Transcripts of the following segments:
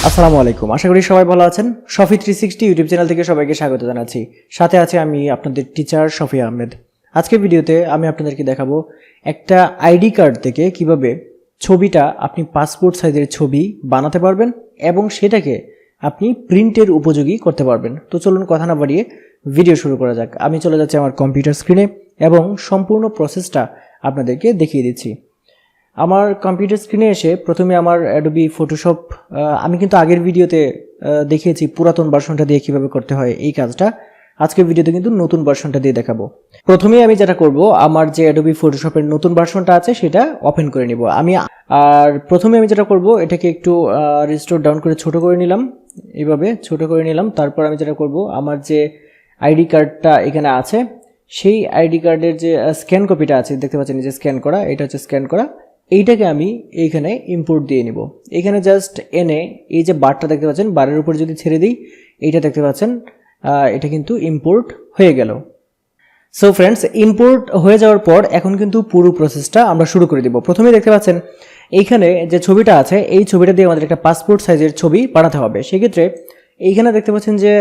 আসসালামু আলাইকুম, আশা করি সবাই ভালো আছেন। Safi360 ইউটিউব চ্যানেল থেকে সবাইকে স্বাগত জানাচ্ছি। সাথে আছে আমি আপনাদের টিচার শফি আহমেদ। আজকের ভিডিওতে আমি আপনাদেরকে দেখাবো একটা আইডি কার্ড থেকে কিভাবে ছবিটা আপনি পাসপোর্ট সাইজের ছবি বানাতে পারবেন এবং সেটাকে আপনি প্রিন্টের উপযোগী করতে পারবেন। তো চলুন কথা না বাড়িয়ে ভিডিও শুরু করা যাক। আমি চলে যাচ্ছি আমার কম্পিউটার স্ক্রিনে এবং সম্পূর্ণ প্রসেসটা আপনাদেরকে দেখিয়ে দিচ্ছি। আমার কম্পিউটার স্ক্রিনে এসে প্রথমে আমার অ্যাডোবি ফটোশপ, আমি কিন্তু আগের ভিডিওতে দেখিয়েছি পুরাতন ভার্সনটা দিয়ে কিভাবে করতে হয় এই কাজটা। আজকের ভিডিওতে কিন্তু নতুন ভার্সনটা দিয়ে দেখাবো। প্রথমেই আমি যেটা করব, আমার যে অ্যাডোবি ফটোশপের নতুন ভার্সনটা আছে সেটা ওপেন করে নিব প্রথমে আমি যেটা করব, এটাকে একটু রিস্টোর ডাউন করে ছোট করে নিলাম, এইভাবে ছোট করে নিলাম। তারপর আমি যেটা করব, আমার যে আইডি কার্ডটা এখানে আছে সেই আইডি কার্ডের যে স্ক্যান কপিটা আছে, দেখতে পাচ্ছেন যে স্ক্যান করা, এটা হচ্ছে স্ক্যান করা, এইটাকে আমি এইখানে ইম্পোর্ট দিয়ে নিব। এখানে জাস্ট এনে এই যে বারটা দেখতে পাচ্ছেন, বারের উপর যদি ছেড়ে দিই, এইটা দেখতে পাচ্ছেন এটা কিন্তু ইম্পোর্ট হয়ে গেল। সো ফ্রেন্ডস, ইম্পোর্ট হয়ে যাওয়ার পর এখন কিন্তু পুরো প্রসেসটা আমরা শুরু করে দিব। প্রথমে দেখতে পাচ্ছেন এইখানে যে ছবিটা আছে, এই ছবিটা দিয়ে আমাদের একটা পাসপোর্ট সাইজের ছবি বানাতে হবে। সেক্ষেত্রে এইখানে দেখতে পাচ্ছেন যে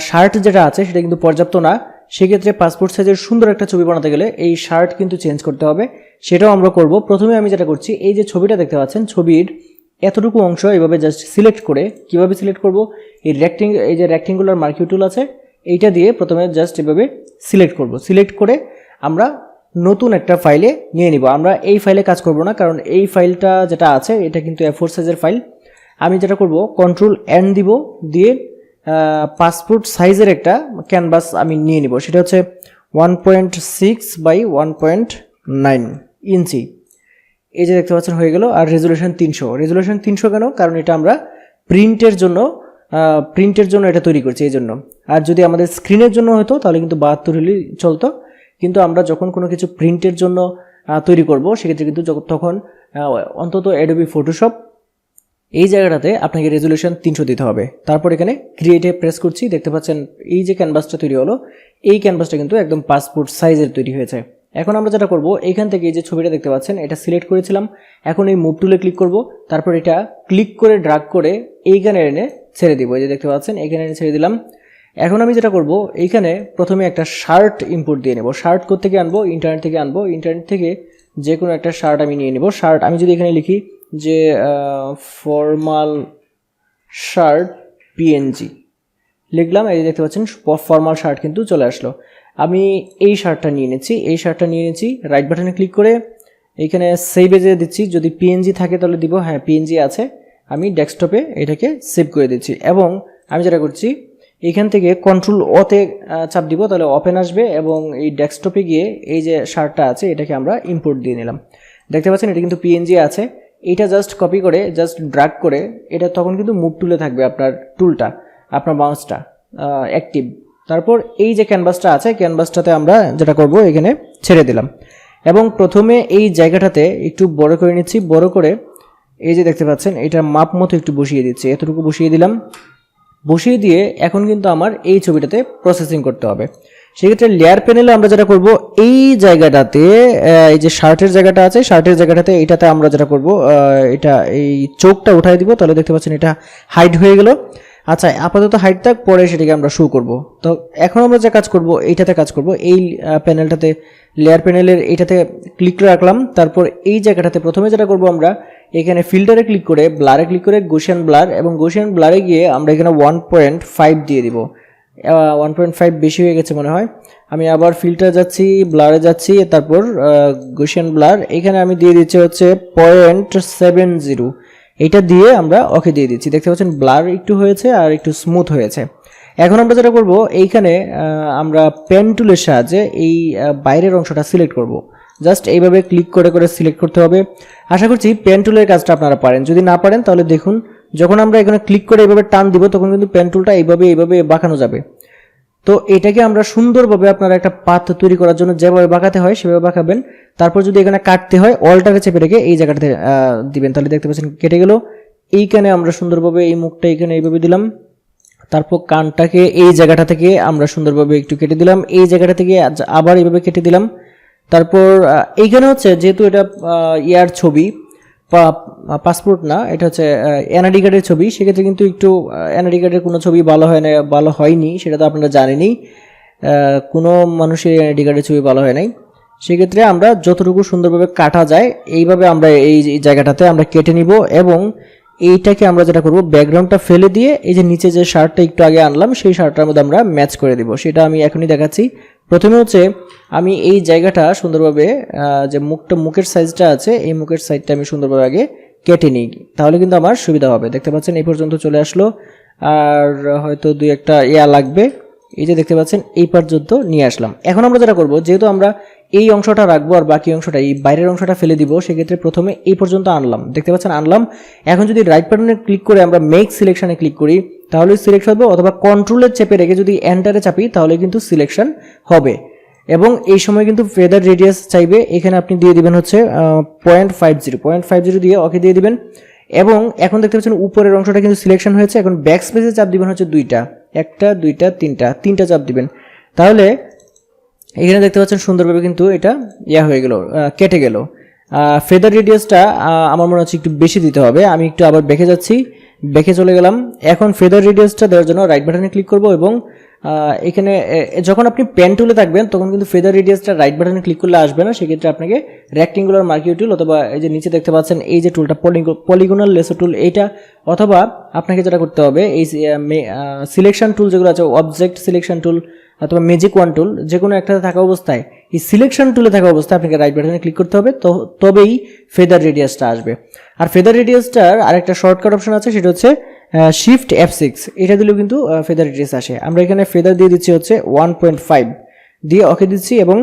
শার্ট যেটা আছে সেটা কিন্তু পর্যাপ্ত না। সেক্ষেত্রে পাসপোর্ট সাইজের সুন্দর একটা ছবি বানাতে গেলে এই শার্ট কিন্তু চেঞ্জ করতে হবে, সেটাও আমরা করব। প্রথমে আমি যেটা করছি, এই যে ছবিটা দেখতে পাচ্ছেন, ছবির এতটুকু অংশ এইভাবে জাস্ট সিলেক্ট করে, কিভাবে সিলেক্ট করব, এই যে রেক্টেঙ্গুলার মার্কিং টুল আছে এইটা দিয়ে প্রথমে জাস্ট এভাবে সিলেক্ট করব। সিলেক্ট করে আমরা নতুন একটা ফাইলে নিয়ে নিব। আমরা এই ফাইলে কাজ করব না, কারণ এই ফাইলটা যেটা আছে এটা কিন্তু A4 সাইজের ফাইল। আমি যেটা করব, Ctrl+N দিব, দিয়ে পাসপোর্ট সাইজের একটা ক্যানভাস আমি নিয়ে নিব। সেটা হচ্ছে 1.6 বাই 1.9 ইঞ্চি। এই যে দেখতে পাচ্ছেন হয়ে গেল। আর রেজুলেশন 300। রেজুলেশন 300 কেন? কারণ এটা আমরা প্রিন্টের জন্য এটা তৈরি করছি, এই জন্য। আর যদি আমাদের স্ক্রিনের জন্য হতো তাহলে কিন্তু 72 হলেই চলতো। কিন্তু আমরা যখন কোনো কিছু প্রিন্টের জন্য তৈরি করব, সেক্ষেত্রে কিন্তু তখন অন্তত অ্যাডোবি ফটোশপ এই জায়গাটাতে আপনাকে রেজুলেশন 300 দিতে হবে। তারপর এখানে ক্রিয়েটে প্রেস করছি, দেখতে পাচ্ছেন এই যে ক্যানভাসটা তৈরি হলো, এই ক্যানভাসটা কিন্তু একদম পাসপোর্ট সাইজের তৈরি হয়েছে। এখন আমরা যেটা করব, এইখান থেকে এই যে ছবিটা দেখতে পাচ্ছেন এটা সিলেক্ট করেছিলাম, এখন এই মুভ টুলে ক্লিক করব। তারপর এটা ক্লিক করে ড্রাগ করে এইখানে এনে ছেড়ে দিব। এই যে দেখতে পাচ্ছেন এখানে এনে ছেড়ে দিলাম। এখন আমি যেটা করব, এইখানে প্রথমে একটা শার্ট ইম্পোর্ট দিয়ে নেব। শার্ট কোত্থেকে আনবো? ইন্টারনেট থেকে আনবো। ইন্টারনেট থেকে যে কোনো একটা শার্ট আমি নিয়ে নেব। শার্ট আমি যদি এখানে লিখি যে ফর্মাল শার্ট PNG লিখলাম, এই দেখতে পাচ্ছেন ফর্মাল শার্ট কিন্তু চলে আসলো। আমি এই শার্টটা নিয়ে নিচ্ছি। রাইট বাটনে ক্লিক করে এইখানে সেভ এজে দিচ্ছি। যদি PNG থাকে তাহলে দিব, হ্যাঁ PNG আছে। আমি ডেস্কটপে এটাকে সেভ করে দিচ্ছি এবং আমি যেটা করছি, এইখান থেকে Ctrl+O-তে চাপ দিব, তাহলে ওপেন আসবে এবং এই ডেস্কটপে গিয়ে এই যে শার্টটা আছে এটাকে আমরা ইম্পোর্ট দিয়ে নিলাম। দেখতে পাচ্ছেন এটা কিন্তু PNG আছে। এটা জাস্ট কপি করে জাস্ট ড্র্যাগ করে এটা তখন কিন্তু মুভ টুলে থাকবে, আপনার টুলটা, আপনার মাউসটা অ্যাক্টিভ। তারপর এই যে ক্যানভাসটা আছে, ক্যানভাসটাতে আমরা যেটা করব, এখানে ছেড়ে দিলাম এবং প্রথমে এই জায়গাটাতে একটু বড় করে নিচ্ছি। বড় করে এই যে দেখতে পাচ্ছেন এটার মাপ মতো একটু বসিয়ে দিচ্ছি, এতটুকু বসিয়ে দিলাম। বসিয়ে দিয়ে এখন কিন্তু আমার এই ছবিটাতে প্রসেসিং করতে হবে। সেক্ষেত্রে লেয়ার প্যানেলে আমরা যেটা করব, এই জায়গাটাতে এই যে শার্টের জায়গাটা আছে, শার্টের জায়গাটাতে এইটাতে আমরা যেটা করব, এটা এই চোখটা উঠাই দিব, তাহলে দেখতে পাচ্ছেন এটা হাইড হয়ে গেল। আচ্ছা, আপাতত হাইড থাক, পরে সেটাকে আমরা শো করব। তো এখন আমরা যে কাজ করব, এইটাতে কাজ করব, এই প্যানেলটাতে, লেয়ার প্যানেলের এইটাতে ক্লিক করে রাখলাম। তারপর এই জায়গাটাতে প্রথমে যেটা করব, আমরা এখানে ফিল্টারে ক্লিক করে, ব্লারে ক্লিক করে গৌসিয়ান ব্লার, এবং গৌসিয়ান ব্লারে গিয়ে আমরা এখানে 1.5 দিয়ে দিব। 1.5 বেশি হয়ে গেছে মনে হয়। আমি আবার ফিল্টার যাচ্ছি, ব্লারে যাচ্ছি, তারপর গৌসিয়ান ব্লার এখানে আমি দিয়ে দিচ্ছি হচ্ছে 0.70। এটা দিয়ে আমরা ওকে দিয়ে দিচ্ছি। দেখতে পাচ্ছেন ব্লার একটু হয়েছে আর একটু স্মুথ হয়েছে। এখন আমরা যেটা করব, এইখানে আমরা পেন টুলের সাহায্যে এই বাইরের অংশটা সিলেক্ট করব। জাস্ট এইভাবে ক্লিক করে করে সিলেক্ট করতে হবে। আশা করছি পেন টুলের কাজটা আপনারা পারেন। যদি না পারেন তাহলে দেখুন, যখন আমরা এখানে ক্লিক করে এইভাবে টান দিব তখন কিন্তু পেন টুলটা এইভাবে বাঁকানো যাবে। তো এটাকে আমরা সুন্দরভাবে, আপনারা একটা পাথ তৈরি করার জন্য যেভাবে বাঁকাতে হয় সেভাবে বাঁকাবেন। তারপর যদি এখানে কাটতে হয়, অলটাকে চেপে রেখে এই জায়গাটাতে দিবেন, তাহলে দেখতে পাচ্ছেন কেটে গেল। এইখানে আমরা সুন্দরভাবে এই মুখটা এখানে এইভাবে দিলাম। তারপর কানটাকে এই জায়গাটা থেকে আমরা সুন্দরভাবে একটু কেটে দিলাম, এই জায়গাটা থেকে আবার এইভাবে কেটে দিলাম। তারপর এইখানে হচ্ছে যেহেতু এটা ইয়ার ছবি, পাসপোর্ট না, এটা হচ্ছে এনআইডি কার্ডের ছবি, সেক্ষেত্রে কিন্তু একটু এনআইডি কার্ডের কোনো ছবি ভালো হয় না, ভালো হয়নি, সেটা তো আপনারা জানেনই। কোনো মানুষের এনআইডি কার্ডের ছবি ভালো হয় নাই। সেক্ষেত্রে আমরা যতটুকু সুন্দরভাবে কাটা যায় এইভাবে আমরা এই জায়গাটাতে আমরা কেটে নিব, এবং এইটাকে আমরা যেটা করব ব্যাকগ্রাউন্ডটা ফেলে দিয়ে এই যে নিচে যে শার্টটা একটু আগে আনলাম সেই শার্টটার মধ্যে আমরা ম্যাচ করে দিব। সেটা আমি এখনই দেখাচ্ছি। প্রথমে হচ্ছে আমি এই জায়গাটা সুন্দরভাবে যে মুখের সাইজটা আছে এই মুখের সাইজটা আমি সুন্দরভাবে আগে কেটে নিই, তাহলে কিন্তু আমার সুবিধা হবে। দেখতে পাচ্ছেন এই পর্যন্ত চলে আসলো, আর হয়তো দুই একটা লাগবে। এই যে দেখতে পাচ্ছেন এই পর্যন্ত নিয়ে আসলাম। এখন আমরা যেটা করব, যেহেতু আমরা এই অংশটা রাখবো আর বাকি অংশটা এই বাইরের অংশটা ফেলে দিব, সেক্ষেত্রে প্রথমে এই পর্যন্ত আনলাম, দেখতে পাচ্ছেন আনলাম। এখন যদি রাইট বাটনে ক্লিক করে আমরা মেক সিলেকশনে ক্লিক করি তাহলে সিলেক্ট হবে, অথবা কন্ট্রোলের চেপে রেখে যদি এন্টারে চাপি তাহলে কিন্তু সিলেকশন হবে। এবং এই সময় কিন্তু ফেদার রেডিয়াস চাইবে, এখানে আপনি দিয়ে দিবেন হচ্ছে 0.50 দিয়ে ওকে দিয়ে দিবেন। এবং এখন দেখতে পাচ্ছেন উপরের অংশটা কিন্তু সিলেকশন হয়েছে। এখন ব্যাক স্পেসে চাপ দিবেন হচ্ছে একটা দুইটা তিনটা চাপ দিবেন, তাহলে এখানে দেখতে পাচ্ছেন সুন্দরভাবে কিন্তু এটা হয়ে গেল, কেটে গেল। ফেদার রেডিয়াসটা আমার মনে হচ্ছে একটু বেশি দিতে হবে, আমি একটু আবার বেঁকে যাচ্ছি, বেঁকে চলে গেলাম। এখন ফেদার রেডিয়াসটা দেওয়ার জন্য রাইট বাটনে ক্লিক করব, এবং এখানে যখন আপনি পেন টুলে থাকবেন তখন কিন্তু ফেদার রেডিয়াসটা রাইট বাটনে ক্লিক করলে আসবে না, সেক্ষেত্রে আপনাকে রেক্টেঙ্গুলার মার্কিং টুল অথবা এই যে নিচে দেখতে পাচ্ছেন এই যে টুলটা পলিগোনাল লেসো টুল, এইটা, অথবা আপনাকে যেটা করতে হবে এই সিলেকশন টুল যেগুলো আছে, অবজেক্ট সিলেকশন টুল অথবা ম্যাজিক ওয়ান টুল, যে কোনো একটাতে থাকা অবস্থায় এই সিলেকশন টুলে থাকা অবস্থায় আপনাকে রাইট বাটনে ক্লিক করতে হবে, তবেই ফেদার রেডিয়াসটা আসবে। আর ফেদার রেডিয়াসটার আরেকটা শর্টকাট অপশন আছে, সেটা হচ্ছে শিফট F6, এটা দিলেও কিন্তু ফেদার রেডিয়াস আসে। আমরা এখানে ফেদার দিয়ে দিচ্ছি হচ্ছে 1.5 দিয়ে ওকে দিচ্ছি, এবং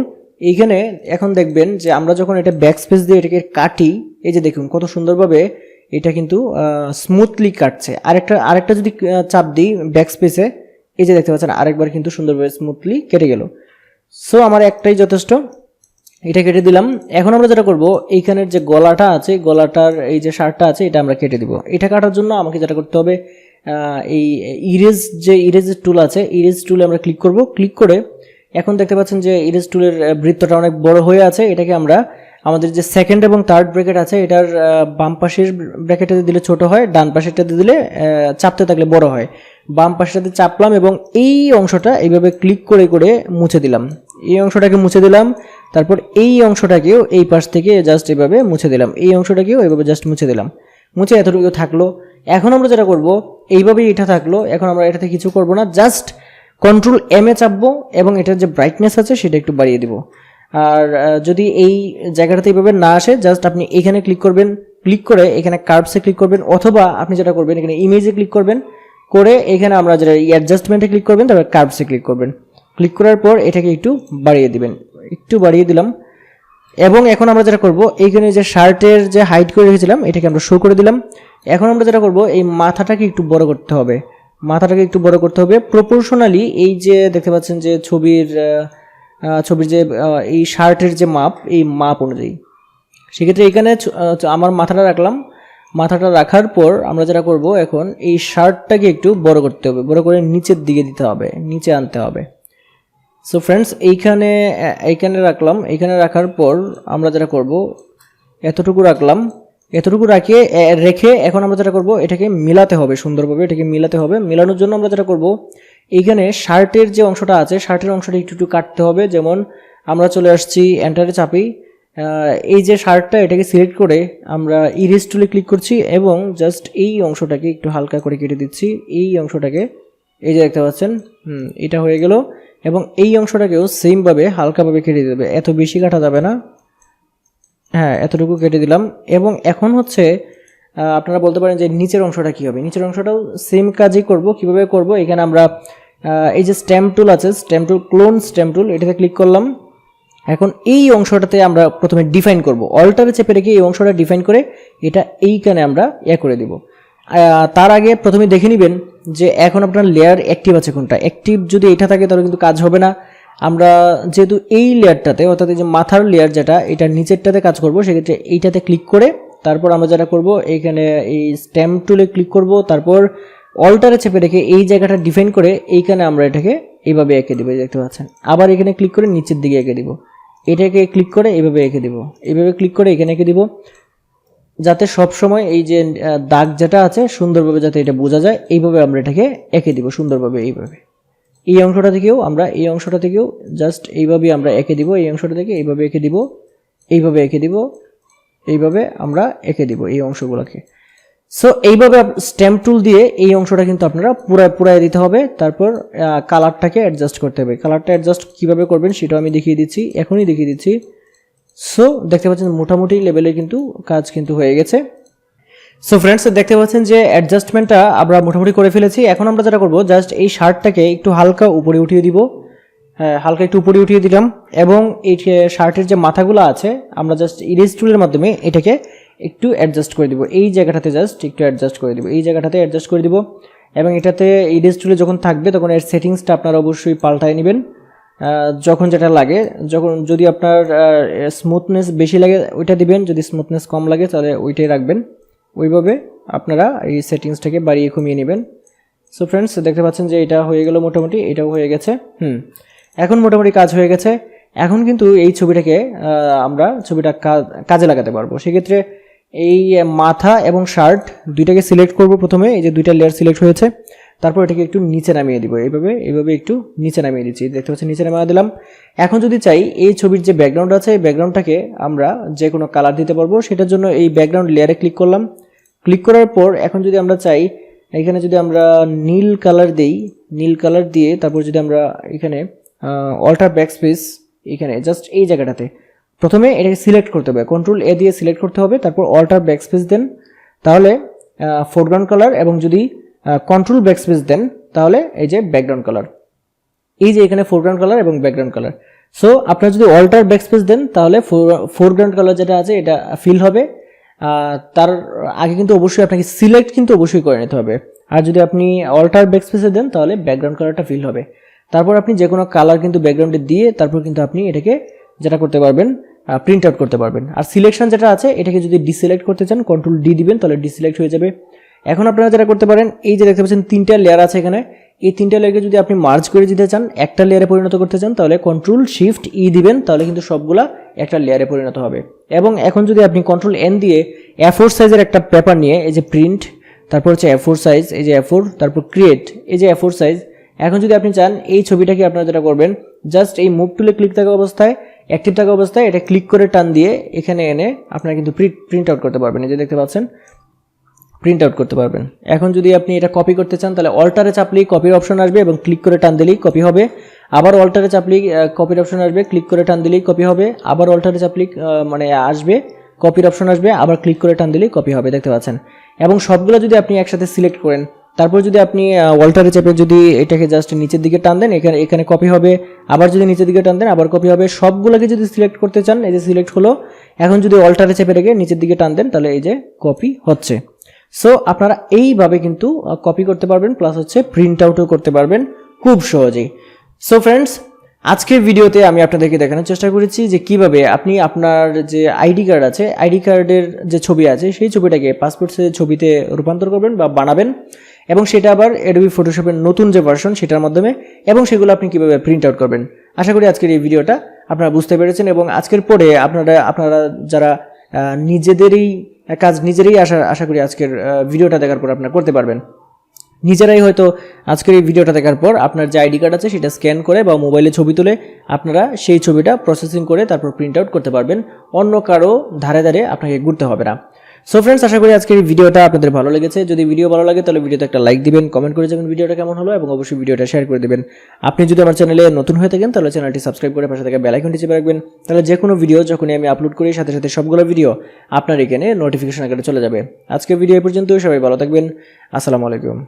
এইখানে এখন দেখবেন যে আমরা যখন এটা ব্যাক স্পেস দিয়ে এটাকে কাটি, এই যে দেখুন কত সুন্দরভাবে এটা কিন্তু স্মুথলি কাটছে। আরেকটা যদি চাপ দিই ব্যাক স্পেসে, এই যে দেখতে পাচ্ছেন আরেকবার কিন্তু সুন্দরভাবে স্মুথলি কেটে গেল। সো আমার একটাই যথেষ্ট, এটা কেটে দিলাম। এখন আমরা যেটা করব, এইখানের যে গলাটা আছে, গলাটার এই যে শার্টটা আছে, এটা আমরা কেটে দিব। এটা কাটার জন্য আমাকে যেটা করতে হবে, এই ইরেজ টুল আছে, ইরেজ টুলে আমরা ক্লিক করব। ক্লিক করে এখন দেখতে পাচ্ছেন যে ইরেজ টুলের বৃত্তটা অনেক বড় হয়ে আছে, এটাকে আমরা আমাদের যে সেকেন্ড এবং থার্ড ব্র্যাকেট আছে এটার বাম পাশের ব্র্যাকেটে দিলে ছোট হয়, ডান পাশেরটাতে দিলে চাপতে থাকলে বড় হয়। বাম পাশটাতে চাপলাম এবং এই অংশটা এইভাবে ক্লিক করে করে মুছে দিলাম, এই অংশটাকে মুছে দিলাম। তারপর এই অংশটাকেও এই পাশ থেকে জাস্ট এইভাবে মুছে দিলাম, এই অংশটাকেও এইভাবে জাস্ট মুছে দিলাম, মুছে এতটুকু থাকলো। এখন আমরা যেটা করব, এইভাবেই এটা থাকলো। এখন আমরা এটাতে কিছু করব না, জাস্ট কন্ট্রোল M এ চাপবো এবং এটার যে ব্রাইটনেস আছে সেটা একটু বাড়িয়ে দিব। আর যদি এই জায়গাটাতে এইভাবে না আসে, জাস্ট আপনি এখানে ক্লিক করবেন, ক্লিক করে এখানে কার্ভসে ক্লিক করবেন, অথবা আপনি যেটা করবেন এখানে ইমেজে ক্লিক করবেন, করে এখানে আমরা যেটা অ্যাডজাস্টমেন্টে ক্লিক করবেন, তারপর কার্ভসে ক্লিক করবেন। ক্লিক করার পর এটাকে একটু বাড়িয়ে দিবেন, একটু বাড়িয়ে দিলাম। এবং এখন আমরা যেটা করব, এইখানে যে শার্টের যে হাইট করে রেখেছিলাম এটাকে আমরা শো করে দিলাম। এখন আমরা যেটা করব, এই মাথাটাকে একটু বড় করতে হবে, মাথাটাকে একটু বড় করতে হবে প্রপোর্শনালি। এই যে দেখতে পাচ্ছেন যে ছবির যে এই শার্টের যে মাপ, এই মাপ অনুযায়ী। সেক্ষেত্রে এখানে আমার মাথাটা রাখলাম, মাথাটা রাখার পর আমরা যেটা করব, এখন এই শার্টটাকে একটু বড় করতে হবে, বড় করে নিচের দিকে দিতে হবে, নিচে আনতে হবে। সো ফ্রেন্ডস, এইখানে রাখলাম, এইখানে রাখার পর আমরা যেটা করব, এতটুকু রাখলাম, এতটুকু রেখে এখন আমরা যেটা করব, এটাকে মিলাতে হবে সুন্দরভাবে, এটাকে মিলাতে হবে। মেলানোর জন্য আমরা যেটা করব, এইখানে শার্টের যে অংশটা আছে, শার্টের অংশটা একটু একটু কাটতে হবে। যেমন আমরা চলে আসছি, এন্টারে চাপি, এই যে শার্টটা এটাকে সিলেক্ট করে আমরা ইরেজ টুলে ক্লিক করছি এবং জাস্ট এই অংশটাকে একটু হালকা করে কেটে দিচ্ছি, এই অংশটাকে, এই যে দেখতে পাচ্ছেন, এটা হয়ে গেল। এবং এই অংশটাকেও সেমভাবে হালকাভাবে কেটে দিতে হবে, এত বেশি কাটা যাবে না, হ্যাঁ এতটুকু কেটে দিলাম। এবং এখন হচ্ছে আপনারা বলতে পারেন যে নিচের অংশটা কী হবে, নিচের অংশটাও সেম কাজই করব। কিভাবে করব, এখানে আমরা এই যে স্ট্যাম্প টুল আছে, স্ট্যাম্প টুল, ক্লোন স্ট্যাম্প টুল, এটাতে ক্লিক করলাম। এখন এই অংশটাতে আমরা প্রথমে ডিফাইন করব, অল্টারে চেপে রেখে এই অংশটা ডিফাইন করে এটা এইখানে আমরা করে দিব। তার আগে প্রথমে দেখে নেবেন যে এখন আপনার লেয়ার অ্যাক্টিভ আছে কোনটা। অ্যাক্টিভ যদি এটা থাকে তাহলে কিন্তু কাজ হবে না। আমরা যেহেতু এই লেয়ারটাতে, অর্থাৎ এই যে মাথার লেয়ার যেটা, এটার নিচেরটাতে কাজ করব, সেক্ষেত্রে এইটাতে ক্লিক করে তারপর আমরা যেটা করব, এইখানে এই স্ট্যাম্প টুলে ক্লিক করব, তারপর অল্টারে চেপে রেখে এই জায়গাটা ডিফাইন করে এইখানে আমরা এটাকে এইভাবে এঁকে দেবো, দেখতে পাচ্ছেন। আবার এখানে ক্লিক করে নিচের দিকে এঁকে দিব, এটাকে ক্লিক করে এইভাবে এঁকে দিব, এইভাবে ক্লিক করে এখানে এঁকে দিব। যাতে সব সময় এই যে দাগ যেটা আছে সুন্দরভাবে যাতে এটা বোঝা যায়, এইভাবে আমরা এটাকে এঁকে দিব সুন্দরভাবে। এইভাবে এই অংশটা থেকেও জাস্ট এইভাবে আমরা এঁকে দিব, এই অংশটা থেকে এইভাবে এঁকে দিব, এইভাবে এঁকে দিব, এইভাবে আমরা এঁকে দিব এই অংশগুলোকে। সো এইভাবে স্ট্যাম্প টুল দিয়ে এই অংশটা কিন্তু আপনারা পুরাই দিতে হবে। তারপর কালারটাকে অ্যাডজাস্ট করতে হবে। কালারটা অ্যাডজাস্ট কীভাবে করবেন সেটাও আমি দেখিয়ে দিচ্ছি, এখনই দেখিয়ে দিচ্ছি। সো দেখতে পাচ্ছেন মোটামুটি লেভেলে কিন্তু কাজ কিন্তু হয়ে গেছে। সো ফ্রেন্ডস, দেখতে পাচ্ছেন যে অ্যাডজাস্টমেন্টটা আমরা মোটামুটি করে ফেলেছি। এখন আমরা যেটা করব, জাস্ট এই শার্টটাকে একটু হালকা উপরে উঠিয়ে দিব। হ্যাঁ, হালকা একটু উপরে উঠিয়ে দিলাম এবং এই শার্টের যে মাথাগুলো আছে আমরা জাস্ট ইরেজ টুলের মাধ্যমে এটাকে একটু অ্যাডজাস্ট করে দিব। এই জায়গাটাতে জাস্ট একটু অ্যাডজাস্ট করে দিব, এই জায়গাটাতে অ্যাডজাস্ট করে দিব। এবং এটাতে ইরেজ টুলে যখন থাকবে তখন এর সেটিংসটা আপনারা অবশ্যই পাল্টায় নেবেন যখন যেটা লাগে। যদি আপনার স্মুথনেস বেশি লাগে ওইটা দিবেন, যদি স্মুথনেস কম লাগে তাহলে ওইটাই রাখবেন। ওইভাবে আপনারা এই সেটিংসটাকে বাড়িয়ে কমিয়ে নেবেন। সো ফ্রেন্ডস, দেখতে পাচ্ছেন যে এটা হয়ে গেল মোটামুটি, এটাও হয়ে গেছে। এখন মোটামুটি কাজ হয়ে গেছে। এখন কিন্তু এই ছবিটাকে আমরা কাজে লাগাতে পারবো। সেক্ষেত্রে এই মাথা এবং শার্ট দুইটাকে সিলেক্ট করব প্রথমে। এই যে দুইটা লেয়ার সিলেক্ট হয়েছে, তারপর এটাকে একটু নিচে নামিয়ে দিব। এইভাবে একটু নিচে নামিয়ে দিচ্ছি, দেখতে পাচ্ছেন নিচে নামিয়ে দিলাম। এখন যদি চাই এই ছবির যে ব্যাকগ্রাউন্ড আছে এই ব্যাকগ্রাউন্ডটাকে আমরা যে কোনো কালার দিতে পারবো। সেটার জন্য এই ব্যাকগ্রাউন্ড লেয়ারে ক্লিক করলাম। ক্লিক করার পর এখন যদি আমরা চাই এখানে যদি আমরা নীল কালার দিই, নীল কালার দিয়ে তারপর যদি আমরা এখানে অল্টার ব্যাকস্পেস, এখানে জাস্ট এই জায়গাটাতে প্রথমে এটাকে সিলেক্ট করতে হবে, কন্ট্রোল এ দিয়ে সিলেক্ট করতে হবে, তারপর অল্টার ব্যাকস্পেস দেন তাহলে ফোরগ্রাউন্ড কালার, এবং যদি কন্ট্রোল ব্যাকস্পেস দেন তাহলে এই যে ব্যাকগ্রাউন্ড কালার, এই যে এখানে ফোরগ্রাউন্ড কালার এবং ব্যাকগ্রাউন্ড কালার। সো আপনারা যদি অল্টার ব্যাকস্পেস দেন তাহলে ফোরগ্রাউন্ড কালার যেটা আছে এটা ফিল হবে। তার আগে কিন্তু অবশ্যই আপনাকে সিলেক্ট কিন্তু অবশ্যই করে নিতে হবে। আর যদি আপনি অল্টার ব্যাকস্পেসে দেন তাহলে ব্যাকগ্রাউন্ড কালারটা ফিল হবে। তারপর আপনি যে কোনো কালার কিন্তু ব্যাকগ্রাউন্ডে দিয়ে তারপর কিন্তু আপনি এটাকে যেটা করতে পারবেন, প্রিন্ট আউট করতে পারবেন। আর সিলেকশন যেটা আছে এটাকে যদি ডিসিলেক্ট করতে চান কন্ট্রোল ডি দিবেন তাহলে ডিসিলেক্ট হয়ে যাবে। এখন আপনারা যেটা করতে পারেন, এই যে দেখতে পাচ্ছেন তিনটা লেয়ার আছে এখানে, এই তিনটা লেয়ারকে যদি আপনি মার্জ করে দিতে চান, একটা লেয়ারে পরিণত করতে চান তাহলে কন্ট্রোল শিফট ই দিবেন, তাহলে কিন্তু সবগুলা একটা লেয়ারে পরিণত হবে। এবং এখন যদি আপনি কন্ট্রোল এন দিয়ে A4 সাইজের একটা পেপার নিয়ে এই যে প্রিন্ট, তারপর হচ্ছে A4 সাইজ, এই যে A4, তারপর ক্রিয়েট, এই যে A4 সাইজ। এখন যদি আপনি চান এই ছবিটাকে আপনারা যেটা করবেন, জাস্ট এই মুভ টুলে ক্লিক থাকা অবস্থায়, অ্যাক্টিভ থাকা অবস্থায় এটা ক্লিক করে টান দিয়ে এখানে এনে আপনারা কিন্তু প্রিন্ট আউট করতে পারবেন। এই যে দেখতে পাচ্ছেন প্রিন্ট আউট করতে পারবেন। এখন যদি আপনি এটা কপি করতে চান তাহলে অল্টারে চাপলেই কপির অপশন আসবে এবং ক্লিক করে টান দিলেই কপি হবে। আবার অল্টারে চাপলেই কপির অপশন আসবে, ক্লিক করে টান দিলেই কপি হবে। আবার অল্টারে চাপলেই আসবে, কপির অপশন আসবে, আবার ক্লিক করে টান দিলেই কপি হবে, দেখতে পাচ্ছেন। এবং সবগুলো যদি আপনি একসাথে সিলেক্ট করেন, তারপর যদি আপনি অল্টারে চেপে যদি এটাকে জাস্ট নিচের দিকে টান দেন এখানে কপি হবে, আবার যদি নিচের দিকে টান দেন আবার কপি হবে। সবগুলোকে যদি সিলেক্ট করতে চান, এই যে সিলেক্ট হলো, এখন যদি অল্টারে চেপে রেখে নিচের দিকে টান দেন তাহলে এই যে কপি হচ্ছে। সো আপনারা এইভাবে কিন্তু কপি করতে পারবেন, প্লাস হচ্ছে প্রিন্ট আউটও করতে পারবেন খুব সহজেই। সো ফ্রেন্ডস, আজকের ভিডিওতে আমি আপনাদেরকে দেখানোর চেষ্টা করেছি যে কিভাবে আপনি আপনার যে আইডি কার্ড আছে, আইডি কার্ডের যে ছবি আছে সেই ছবিটাকে পাসপোর্ট সাইজের ছবিতে রূপান্তর করবেন বা বানাবেন, এবং সেটা আবার অ্যাডোবি ফটোশপের নতুন যে ভার্সন সেটার মাধ্যমে, এবং সেগুলো আপনি কিভাবে প্রিন্ট আউট করবেন। আশা করি আজকের এই ভিডিওটা আপনারা বুঝতে পেরেছেন, এবং আজকের পরে আপনারা যারা নিজেদেরই কাজ নিজেরাই আশা করি আজকের ভিডিওটা দেখার পর আপনারা করতে পারবেন। নিজেরাই হয়তো আজকের এই ভিডিওটা দেখার পর আপনার যে আইডি কার্ড আছে সেটা স্ক্যান করে বা মোবাইলে ছবি তুলে আপনারা সেই ছবিটা প্রসেসিং করে তারপর প্রিন্ট আউট করতে পারবেন, অন্য কারো ধারে ধারে আপনাকে ঘুরতে হবে না। সো ফ্রেন্ডস, আশা করি আজকের এই ভিডিওটা আপনাদের ভালো লেগেছে। যদি ভিডিও ভালো লাগে তাহলে ভিডিওতে একটা লাইক দিবেন, কমেন্ট করে যাবেন ভিডিওটা কেমন হলো, এবং অবশ্যই ভিডিওটা শেয়ার করে দেবেন। আপনি যদি আমার চ্যানেলে নতুন হয়ে থাকেন তাহলে চ্যানেলটি সাবস্ক্রাইব করে পাশে থাকা বেল আইকনটি চেপে রাখবেন, তাহলে যে কোনো ভিডিও যখনই আমি আপলোড করি সাথে সাথে সবগুলো ভিডিও আপনার এখানে নোটিফিকেশন আকারে চলে যাবে। আজকের ভিডিও এই পর্যন্তই, সবাই ভালো থাকবেন, আসসালামু আলাইকুম।